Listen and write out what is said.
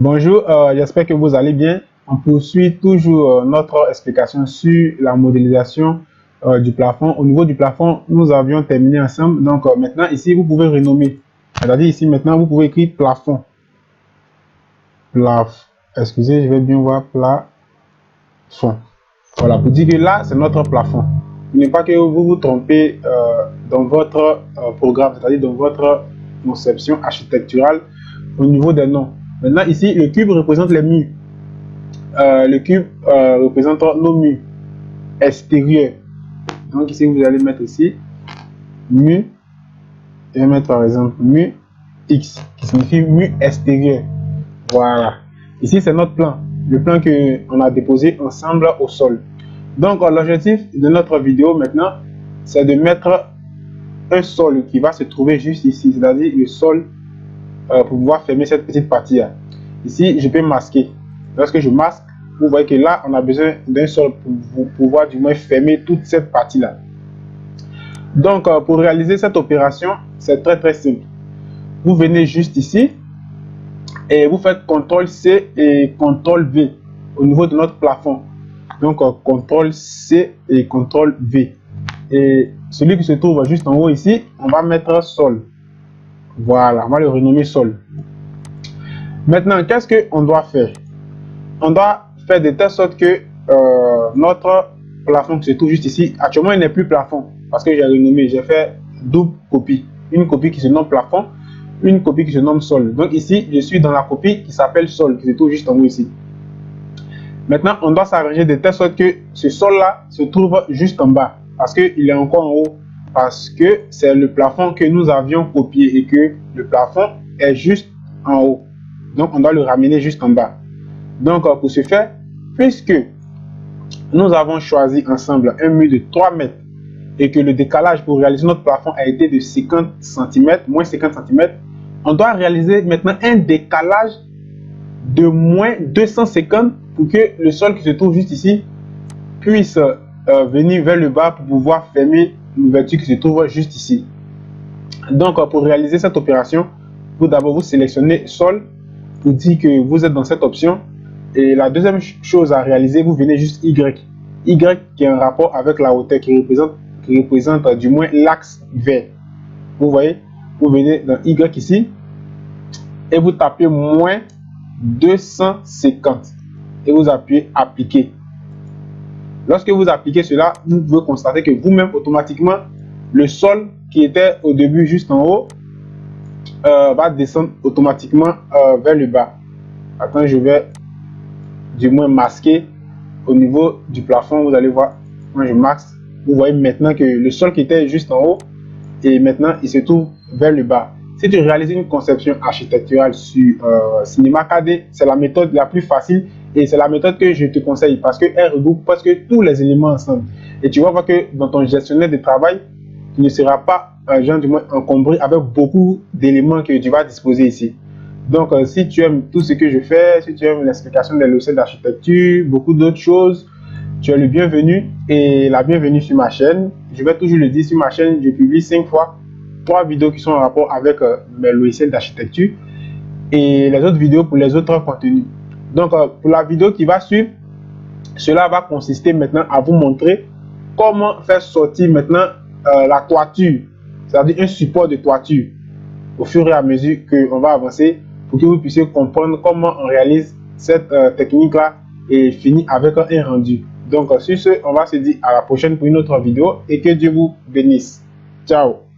Bonjour, j'espère que vous allez bien. On poursuit toujours notre explication sur la modélisation du plafond. Au niveau du plafond, nous avions terminé ensemble. Donc maintenant, ici, vous pouvez renommer. C'est-à-dire ici, maintenant, vous pouvez écrire plafond. Excusez, je vais bien voir plafond. Voilà, pour dire que là, c'est notre plafond. Il n'est pas que vous vous trompez dans votre programme, c'est-à-dire dans votre conception architecturale au niveau des noms. Maintenant, ici, le cube représente les murs. Le cube représente nos murs extérieurs. Donc ici, vous allez mettre ici mur. Je vais mettre par exemple mur X, qui signifie mur extérieur. Voilà. Ici, c'est notre plan. Le plan qu'on a déposé ensemble au sol. Donc, l'objectif de notre vidéo maintenant, c'est de mettre un sol qui va se trouver juste ici, c'est-à-dire le sol pour pouvoir fermer cette petite partie-là. Ici, je peux masquer. Lorsque je masque, vous voyez que là, on a besoin d'un sol pour pouvoir du moins fermer toute cette partie-là. Donc, pour réaliser cette opération, c'est très simple. Vous venez juste ici et vous faites CTRL-C et CTRL-V au niveau de notre plafond. Donc, CTRL-C et CTRL-V. Et celui qui se trouve juste en haut ici, on va mettre sol. Voilà, on va le renommer sol. Maintenant, qu'est-ce qu'on doit faire? On doit faire de telle sorte que notre plafond qui se trouve juste ici, actuellement il n'est plus plafond parce que j'ai renommé, j'ai fait double copie. Une copie qui se nomme plafond, une copie qui se nomme sol. Donc ici, je suis dans la copie qui s'appelle sol, qui se trouve juste en haut ici. Maintenant, on doit s'arranger de telle sorte que ce sol-là se trouve juste en bas parce qu'il est encore en haut. Parce que c'est le plafond que nous avions copié et que le plafond est juste en haut. Donc, on doit le ramener juste en bas. Donc, pour ce faire, puisque nous avons choisi ensemble un mur de 3 mètres et que le décalage pour réaliser notre plafond a été de 50 cm, moins 50 cm, on doit réaliser maintenant un décalage de moins 250 pour que le sol qui se trouve juste ici puisse venir vers le bas pour pouvoir fermer l'ouverture qui se trouve juste ici. Donc, pour réaliser cette opération, vous d'abord vous sélectionnez sol pour dire que vous êtes dans cette option. Et la deuxième chose à réaliser, vous venez juste Y. Y qui est en rapport avec la hauteur, qui représente du moins l'axe vert. Vous voyez, vous venez dans Y ici et vous tapez moins 250 et vous appuyez appliquer. Lorsque vous appliquez cela, vous pouvez constater que vous-même automatiquement, le sol qui était au début juste en haut va descendre automatiquement vers le bas. Attends, je vais du moins masquer au niveau du plafond. Vous allez voir, quand je masque, vous voyez maintenant que le sol qui était juste en haut et maintenant il se trouve vers le bas. Si tu réalises une conception architecturale sur Cinema 4D, c'est la méthode la plus facile et c'est la méthode que je te conseille parce qu'elle regroupe presque tous les éléments ensemble. Et tu vas voir que dans ton gestionnaire de travail, tu ne seras pas du moins encombré avec beaucoup d'éléments que tu vas disposer ici. Donc, si tu aimes tout ce que je fais, si tu aimes l'explication des logiciels d'architecture, beaucoup d'autres choses, tu es le bienvenu et la bienvenue sur ma chaîne. Je vais toujours le dire, sur ma chaîne, je publie 5 fois 3 vidéos qui sont en rapport avec mes logiciels d'architecture et les autres vidéos pour les autres contenus. Donc, pour la vidéo qui va suivre, cela va consister maintenant à vous montrer comment faire sortir maintenant la toiture, c'est-à-dire un support de toiture au fur et à mesure qu'on va avancer pour que vous puissiez comprendre comment on réalise cette technique-là et finir avec un rendu. Donc, sur ce, on va se dire à la prochaine pour une autre vidéo et que Dieu vous bénisse. Ciao!